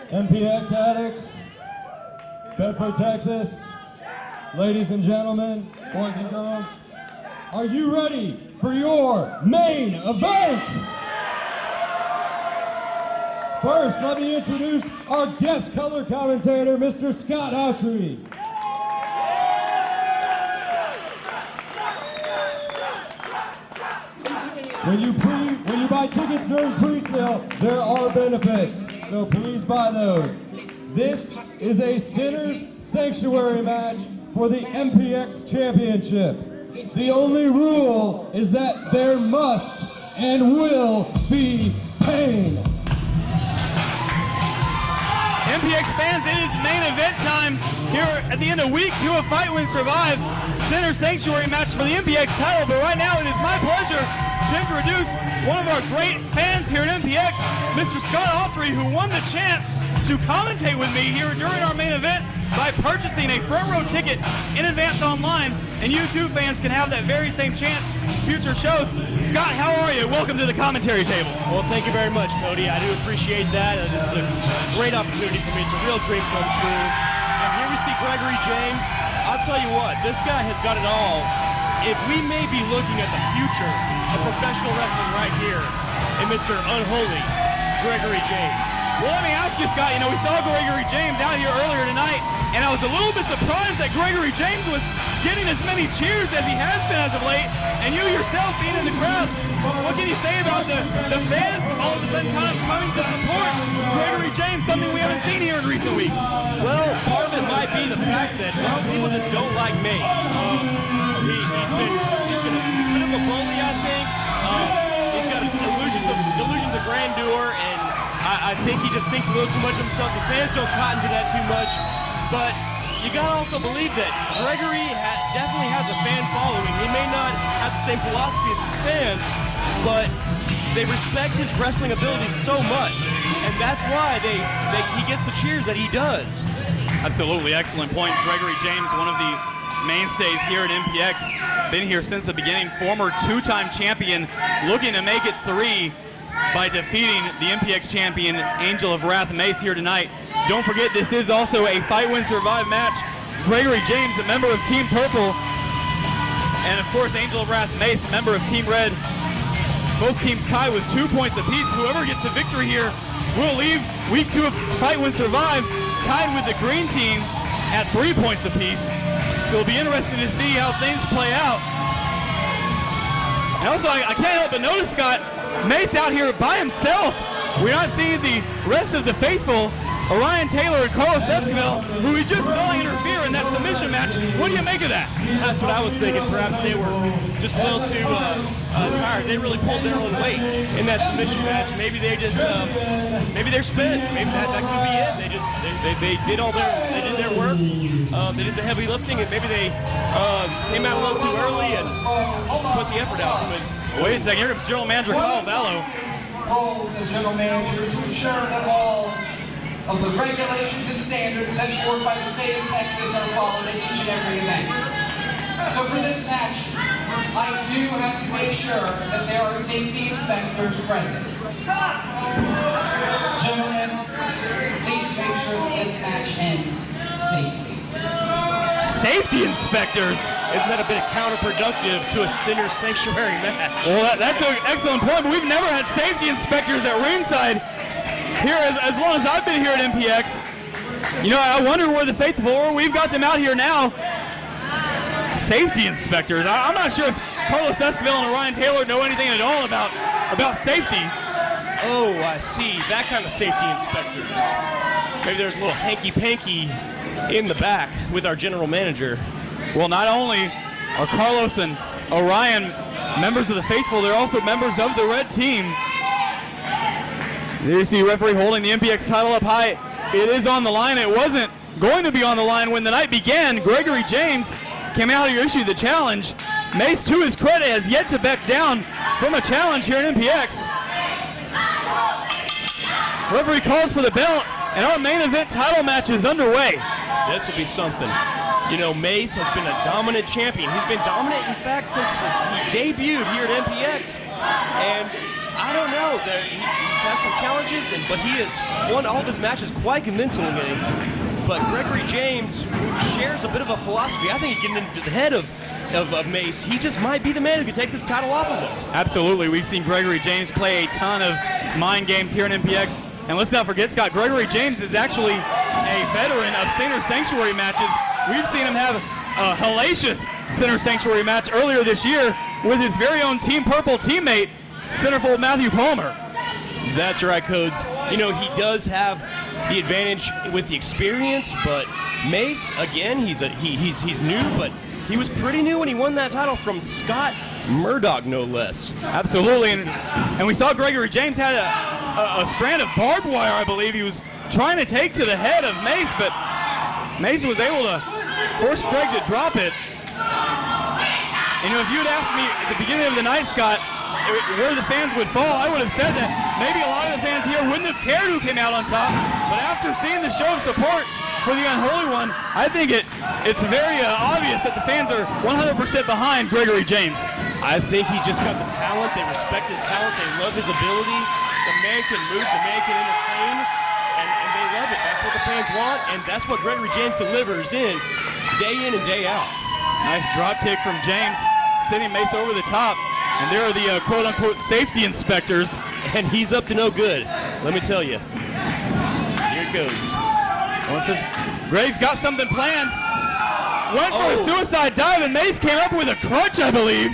MPX addicts, Bedford, Texas, ladies and gentlemen, boys and girls, are you ready for your main event? First, let me introduce our guest color commentator, Mr. Scott Awtrey. When you buy tickets during pre-sale, there are benefits, so please buy those. This is a Sinners Sanctuary match for the MPX Championship. The only rule is that there must and will be pain. MPX fans, it is main event time here at the end of week 2 of Fight Win Survive. Center Sanctuary match for the MPX title, but right now it is my pleasure to introduce one of our great fans here at MPX, Mr. Scott Awtrey, who won the chance to commentate with me here during our main event by purchasing a front row ticket in advance online, and you too, fans, can have that very same chance future shows. Scott, how are you? Welcome to the commentary table. Well, thank you very much, Kody. I do appreciate that. This is a great opportunity for me. It's a real dream come true. And here we see Gregory James. I'll tell you what, this guy has got it all. If we may be looking at the future of professional wrestling right here in Mr. Unholy Gregory James. Well, let me ask you, Scott, we saw Gregory James out here earlier tonight, and I was a little bit surprised that Gregory James was getting as many cheers as he has been as of late, and you yourself being in the crowd. What can you say about the fans all of a sudden kind of coming to support Gregory James, something we haven't seen here in recent weeks? Well, part of it might be the fact that people just don't like Mace. He's been a bit of a bully, I think. He's got delusions of grandeur, and I think he just thinks a little too much of himself. The fans don't cotton to that too much, but you gotta also believe that Gregory definitely has a fan following. He may not have the same philosophy as his fans, but they respect his wrestling abilities so much, and that's why he gets the cheers that he does. Absolutely, excellent point. Gregory James, one of the mainstays here at MPX, been here since the beginning, former two-time champion, looking to make it 3 by defeating the MPX champion, Angel of Wrath Mace, here tonight. Don't forget, this is also a Fight Win Survive match. Gregory James, a member of Team Purple, and of course Angel of Wrath Mace, a member of Team Red. Both teams tied with 2 points apiece. Whoever gets the victory here will leave week 2 of Fight Win Survive tied with the green team at 3 points apiece. So it'll be interesting to see how things play out. And also, I can't help but notice, Scott, Mace out here by himself. We're not seeing the rest of the faithful, Orion Taylor and Carlos Esquivel, who we just saw interfere in that submission match. What do you make of that? That's what I was thinking. Perhaps they were just a little too tired. They really pulled their own weight in that submission match. Maybe they just, maybe they're spent. Maybe that could be it. They did their work. They did the heavy lifting, and maybe they came out a little too early and put the effort out. Wait a second. Here comes General Manager Kyle Vallow. Roles as general managers to ensure that all of the regulations and standards set forth by the state of Texas are followed at each and every event. So for this match, I do have to make sure that there are safety inspectors present. Gentlemen, please make sure that this match ends safely. Safety inspectors? Isn't that a bit counterproductive to a Sinner Sanctuary match? Well, that's an excellent point, but we've never had safety inspectors at ringside here as long as I've been here at MPX. I wonder where the faithful are. We've got them out here now. Safety inspectors. I'm not sure if Carlos Esquivel and Orion Taylor know anything at all about safety. Oh, I see. That kind of safety inspectors. Maybe there's a little hanky-panky in the back with our general manager. Well, not only are Carlos and Orion members of the faithful, they're also members of the red team. There you see referee holding the MPX title up high. It is on the line. It wasn't going to be on the line when the night began. Gregory James came out here to issue the challenge. Mace, to his credit, has yet to back down from a challenge here at MPX. Referee calls for the belt, and our main event title match is underway. This will be something. Mace has been a dominant champion. He's been dominant, in fact, since he debuted here at MPX. And I don't know, he's had some challenges, but he has won all of his matches quite convincingly. But Gregory James shares a bit of a philosophy. I think getting into the head of Mace, he just might be the man who can take this title off of him. Absolutely. We've seen Gregory James play a ton of mind games here in MPX. And let's not forget, Scott, Gregory James is actually a veteran of Center Sanctuary matches. We've seen him have a hellacious Center Sanctuary match earlier this year with his very own Team Purple teammate, centerfold Matthew Palmer. That's right, Codes. You know, he does have the advantage with the experience, but Mace, again, he's new, but he was pretty new when he won that title from Scott Murdoch, no less. Absolutely, and we saw Gregory James had a strand of barbed wire, I believe, he was trying to take to the head of Mace, but Mace was able to force Greg to drop it. And, you know, if you had asked me at the beginning of the night, Scott, where the fans would fall, I would have said that maybe a lot of the fans here wouldn't have cared who came out on top, but after seeing the show of support for the Unholy One, I think it's very obvious that the fans are 100% behind Gregory James. I think he's just got the talent. They respect his talent. They love his ability. The man can move. The man can entertain. And they love it. That's what the fans want, and that's what Gregory James delivers in and day out. Nice drop kick from James, sending Mace over the top. And there are the quote-unquote safety inspectors. And he's up to no good, let me tell you. Here it goes. Well, since Greg's got something planned. Went for a suicide dive, and Mace came up with a crutch, I believe.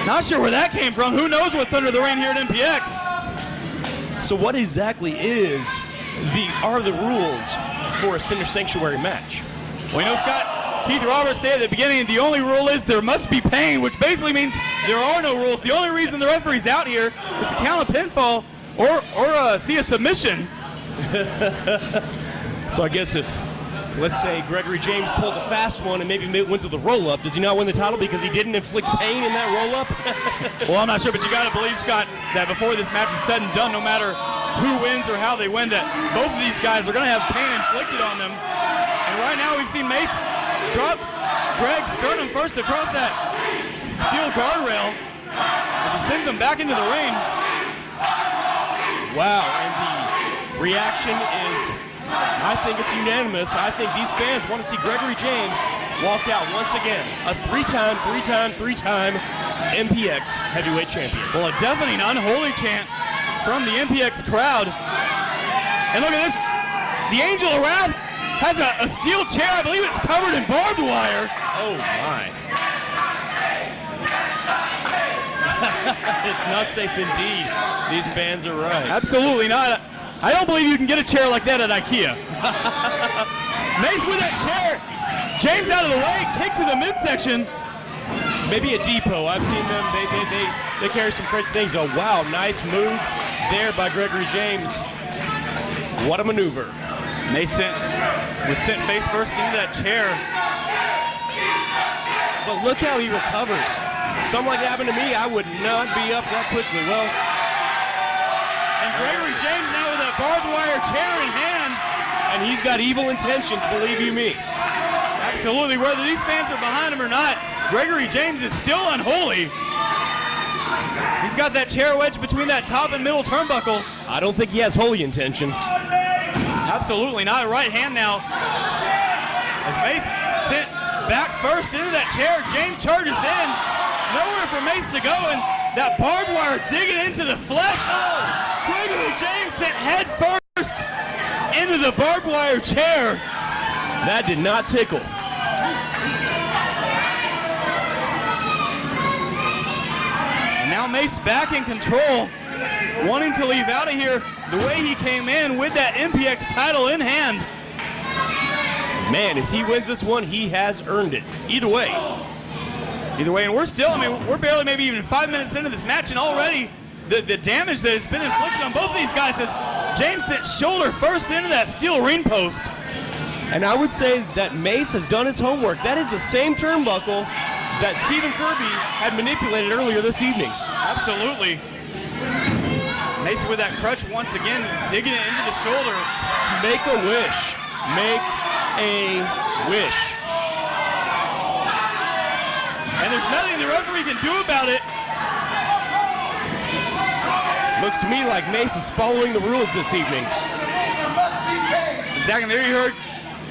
Not sure where that came from. Who knows what's under the ring here at MPX? So what exactly are the rules for a Center Sanctuary match? Well, you know, Scott, Keith Roberts said at the beginning, the only rule is there must be pain, which basically means there are no rules. The only reason the referee's out here is to count a pinfall or see a submission. So I guess if, let's say, Gregory James pulls a fast one and maybe wins with a roll-up, does he not win the title because he didn't inflict pain in that roll-up? Well, I'm not sure, but you got to believe, Scott, that before this match is said and done, no matter who wins or how they win, that both of these guys are going to have pain inflicted on them. And right now we've seen Mace drop Greg's sternum first across that steel guardrail as he sends him back into the ring. Wow, and the reaction is, I think it's unanimous. I think these fans want to see Gregory James walk out once again, a three-time MPX Heavyweight Champion. Well, a deafening unholy chant from the MPX crowd. And look at this, the Angel of Wrath has a steel chair. I believe it's covered in barbed wire. Oh my. It's not safe indeed. These fans are right. Absolutely not. I don't believe you can get a chair like that at IKEA. Mace with that chair. James out of the way, kick to the midsection. Maybe a depot. I've seen them. They carry some crazy things. Oh wow, nice move there by Gregory James. What a maneuver. Mace was sent face first into that chair. But look how he recovers. Something like that happened to me, I would not be up that quickly. Well, and Gregory James now with a barbed wire chair in hand. And he's got evil intentions, believe you me. Absolutely. Whether these fans are behind him or not, Gregory James is still unholy. He's got that chair wedged between that top and middle turnbuckle. I don't think he has holy intentions. Absolutely not. Right hand now. As Mace sent back first into that chair, James charges in. Nowhere for Mace to go, and that barbed wire digging into the flesh. Oh, Gregory James sent head first into the barbed wire chair. That did not tickle. And now Mace back in control, wanting to leave out of here the way he came in with that MPX title in hand. Man, if he wins this one, he has earned it. Either way, and we're still, we're barely maybe even 5 minutes into this match, and already the damage that has been inflicted on both of these guys as James sent shoulder first into that steel ring post. And I would say that Mace has done his homework. That is the same turnbuckle that Stephen Kirby had manipulated earlier this evening. Absolutely. Mace with that crutch once again, digging it into the shoulder. Make a wish. Make a wish. And there's nothing the referee can do about it. Looks to me like Mace is following the rules this evening. Exactly. There you heard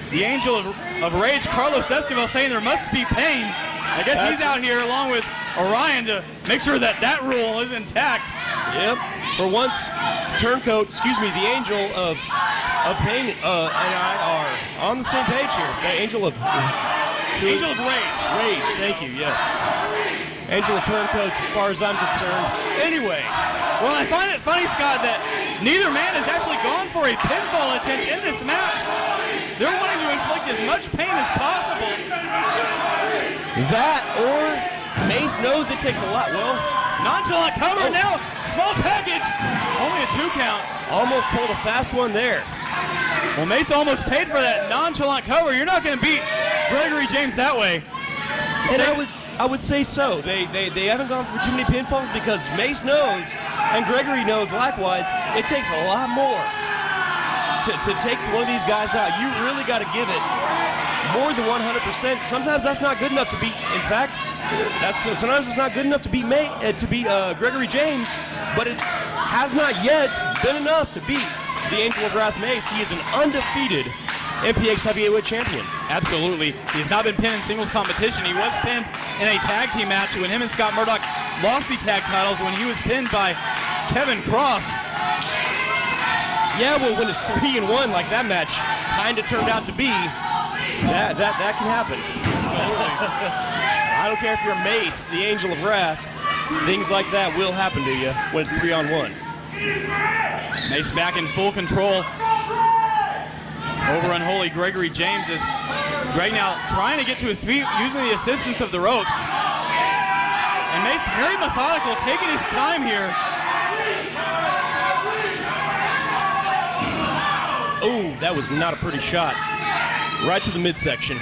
the Angel of Rage, Carlos Esquivel, saying there must be pain. I guess he's out here along with Orion to make sure that that rule is intact. Yep. For once, Turncoat, the Angel of Pain and I are on the same page here. The Angel of Rage. Rage, thank you, yes. Angel of Turncoats as far as I'm concerned. Anyway. Well, I find it funny, Scott, that neither man has actually gone for a pinfall attempt in this match. They're wanting to inflict as much pain as possible. That or Mace knows it takes a lot. Well, nonchalant cover now. Small package. Only a 2 count. Almost pulled a fast one there. Well, Mace almost paid for that nonchalant cover. You're not going to beat Gregory James that way. And I would say so. They haven't gone for too many pinfalls because Mace knows, and Gregory knows likewise, it takes a lot more to take one of these guys out. You really got to give it more than 100%. Sometimes that's not good enough to beat. In fact, sometimes it's not good enough to beat Gregory James, but it has not yet been enough to beat the Angel of Wrath Mace. He is an undefeated MPX Heavyweight Champion. Absolutely. He's not been pinned in singles competition. He was pinned in a tag team match when him and Scott Murdoch lost the tag titles when he was pinned by Kevin Cross. Yeah, well, when it's 3-1 like that match kind of turned out to be, that can happen. I don't care if you're Mace, the Angel of Wrath, things like that will happen to you when it's 3-on-1. Mace back in full control over Unholy Gregory James is Greg now trying to get to his feet using the assistance of the ropes. And Mace very methodical, taking his time here. Oh, that was not a pretty shot. Right to the midsection.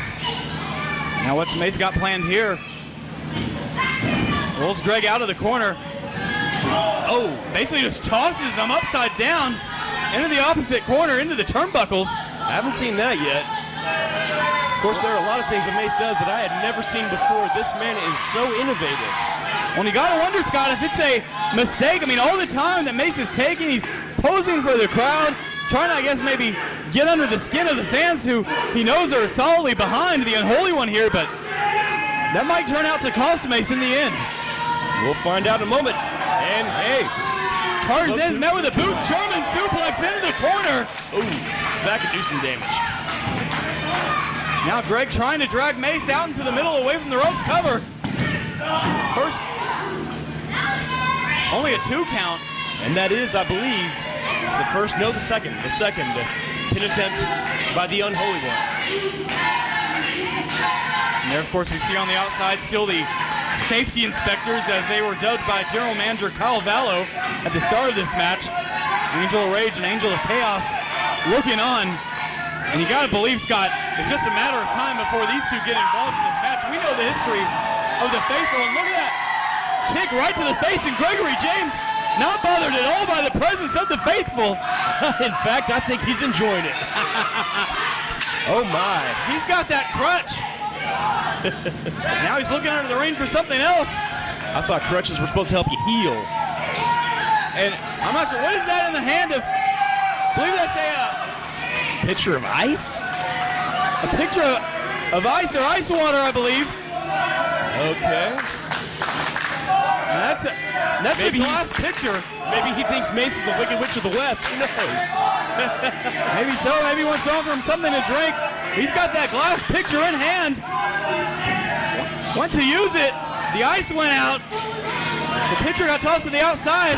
Now what's Mace got planned here? Rolls Greg out of the corner. Oh, basically just tosses him upside down into the opposite corner, into the turnbuckles. I haven't seen that yet. Of course, there are a lot of things that Mace does that I had never seen before. This man is so innovative. Well, you gotta wonder, Scott, if it's a mistake. I mean, all the time that Mace is taking, he's posing for the crowd, trying to, I guess, maybe get under the skin of the fans who he knows are solidly behind the Unholy One here, but that might turn out to cost Mace in the end. We'll find out in a moment. And, hey, Tarzan's met with a boot German suplex into the corner. Ooh, that could do some damage. Now Greg trying to drag Mace out into the middle away from the ropes cover. First, only a 2 count. And that is, I believe, the first, no, the second pin attempt by the Unholy One. And there, of course, we see on the outside still the safety inspectors, as they were dubbed by General Manager Kyle Vallow at the start of this match. Angel of Rage and Angel of Chaos looking on. And you got to believe, Scott, it's just a matter of time before these two get involved in this match. We know the history of the faithful, and look at that kick right to the face, and Gregory James not bothered at all by the presence of the faithful. In fact, I think he's enjoying it. Oh my. He's got that crutch. Now he's looking under the ring for something else. I thought crutches were supposed to help you heal. And I'm not sure, what is that in the hand of, I believe that's a pitcher of ice? A picture of ice or ice water, I believe. Okay. And that's maybe a glass pitcher. Maybe he thinks Mace is the Wicked Witch of the West. Who knows? Maybe so. Maybe he wants to offer him something to drink. He's got that glass pitcher in hand. Went to use it. The ice went out. The pitcher got tossed to the outside.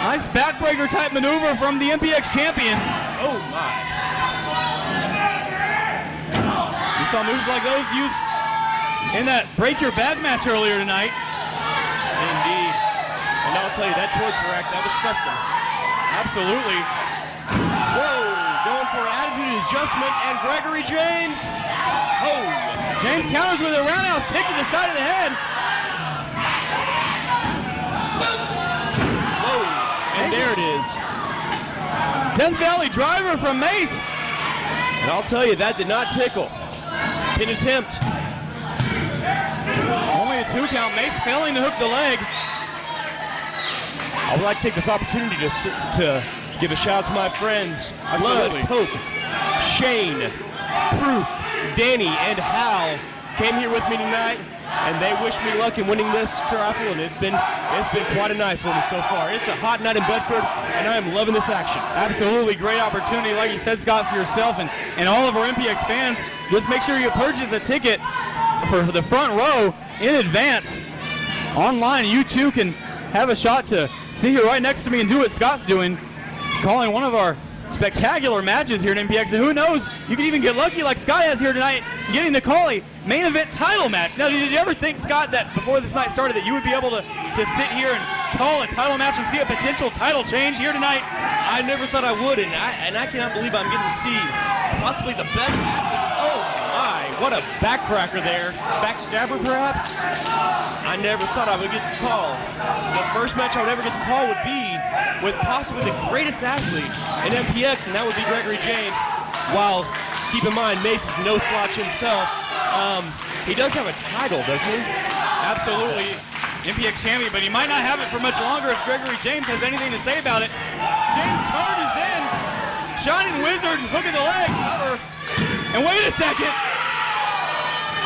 Nice backbreaker type maneuver from the MPX champion. Oh my. We saw moves like those used in that break your bag match earlier tonight. Indeed. And I'll tell you, that torture rack, that was something. Absolutely. Whoa, going for an attitude adjustment, and Gregory James. Oh. James counters with a roundhouse kick to the side of the head. Whoa, and there it is. Death Valley driver from Mace. And I'll tell you, that did not tickle. Pin attempt. Only a 2 count. Mace failing to hook the leg. I would like to take this opportunity to give a shout out to my friends, Absolutely. Blood, Pope, Shane, Proof, Danny, and Hal came here with me tonight, and they wish me luck in winning this raffle, and it's been quite a night for me so far. It's a hot night in Bedford, and I am loving this action. Absolutely great opportunity, like you said, Scott, for yourself and all of our MPX fans. Just make sure you purchase a ticket for the front row in advance. Online, you too can have a shot to sit here right next to me and do what Scott's doing, calling one of our spectacular matches here at MPX. And who knows, you can even get lucky like Scott has here tonight, getting to call a main event title match. Now, did you ever think, Scott, that before this night started that you would be able to sit here and call a title match and see a potential title change here tonight? I never thought I would, and I cannot believe I'm getting to see possibly the best athlete. Oh my, what a backcracker there. Backstabber, perhaps? I never thought I would get this call. The first match I would ever get to call would be with possibly the greatest athlete in MPX, and that would be Gregory James. While, keep in mind, Mace is no slouch himself. He does have a title, doesn't he? Absolutely. MPX champion, but he might not have it for much longer if Gregory James has anything to say about it. James charges in. Shining Wizard, hook of the leg. And wait a second.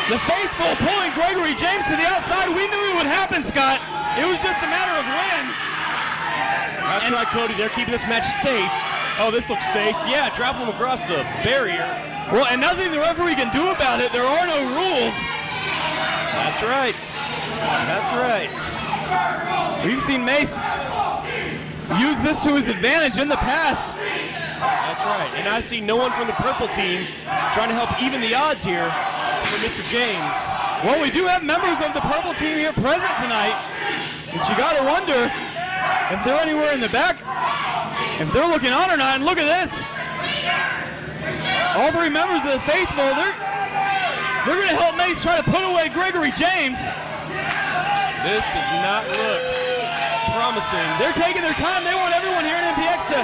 The faithful pulling Gregory James to the outside. We knew it would happen, Scott. It was just a matter of when. That's right, Cody. They're keeping this match safe. Oh, this looks safe. Yeah, drop him across the barrier. Well, and nothing the referee can do about it. There are no rules. That's right. That's right. We've seen Mace use this to his advantage in the past. That's right. And I see no one from the purple team trying to help even the odds here for Mr. James. Well, we do have members of the purple team here present tonight, but you got to wonder if they're anywhere in the back, if they're looking on or not. And look at this. All three members of the faithful, they're going to help Mace try to put away Gregory James. This does not look promising. They're taking their time. They want everyone here in MPX to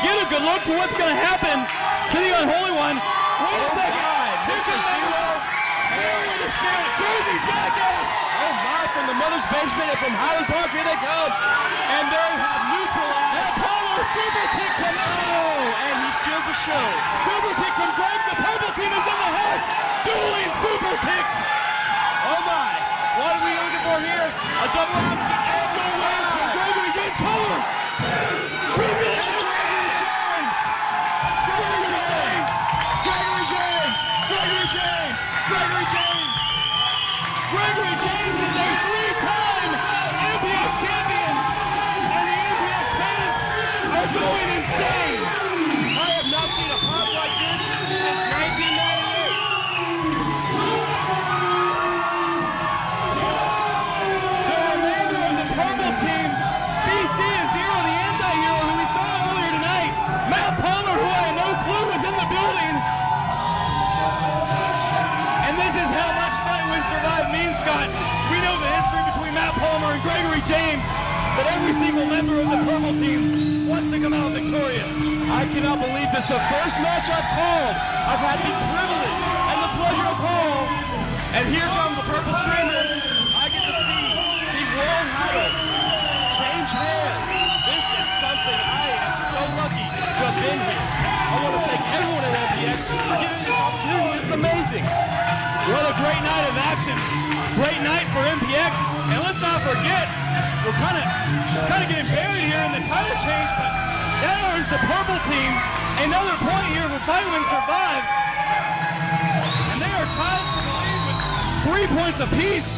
get a good look to what's going to happen to the Unholy One. Wait a second. Here's the Zero. Here with the Spirit. Jersey Jackass. Oh my, from the Mother's Basement and from Highland Park, here they come. And they have neutralized. That's Palmer, super kick to Mace. And he steals the show. Super kick from Greg. The purple team is in the house. Dueling super kicks. Oh my. What are we looking for here? A double arm to Angel of Wrath from Gregory James. Color. Gregory James. Gregory James. Gregory James. Gregory James. Gregory James. Gregory James is a three-time MPX champion, and the MPX fans are going insane. I have not seen a pop like this since 1998. The remainder of the purple team, BC and Zero, the anti-hero who we saw earlier tonight. Matt Palmer, who I had no clue was in the building. And this is how much Fight Win Survive means, Scott. We know the history between Matt Palmer and Gregory James, but every single member of the purple team wants to come out victorious. I cannot believe this is the first match I've called. I've had the privilege and the pleasure to call. And here come the purple streamers. I get to see the world title change hands. This is something I am so lucky to have been here. I want to thank everyone at MPX for giving me this opportunity. This is amazing. What a great night of action. Great night for MPX. And let's not forget, it's kind of getting buried here in the title change, but that earns the purple team another point here for Fight Win Survive. And they are tied for the lead with 3 points apiece,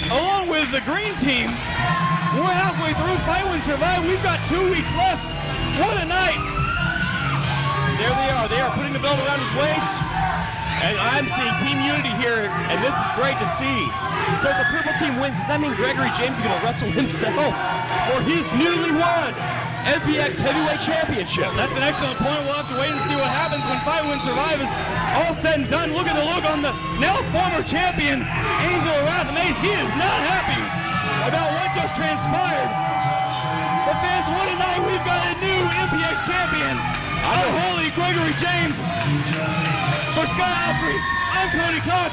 along with the green team. We're halfway through Fight Win Survive. We've got 2 weeks left. What a night. There they are. They are putting the belt around his waist. And I'm seeing team unity here, and this is great to see. So if the purple team wins, does that mean Gregory James is going to wrestle himself for his newly won MPX Heavyweight Championship? That's an excellent point. We'll have to wait and see what happens when Fight Win Survive is all said and done. Look at the look on the now former champion, Angel of Wrath Mace. He is not happy about what just transpired. But fans, what a night. We've got a new MPX champion, Unholy Gregory James. For Scott Awtrey, I'm Kody Cox.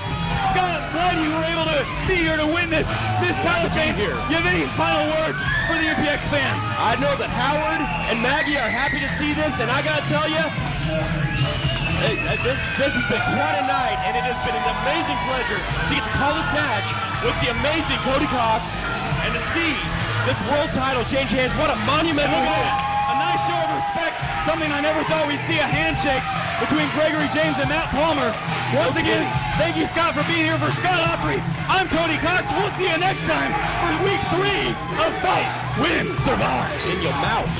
Scott, glad you were able to be here to witness this title change. You have any final words for the MPX fans? I know that Howard and Maggie are happy to see this, and I gotta tell you, this has been quite a night, and it has been an amazing pleasure to get to call this match with the amazing Kody Cox, and to see this world title change hands. What a monumental moment. A nice show of respect, something I never thought we'd see a handshake between Gregory James and Matt Palmer. Once again, thank you, Scott, for being here. For Scott Awtrey, I'm Kody Cox. We'll see you next time for week 3 of Fight, Win, Survive. In your mouth.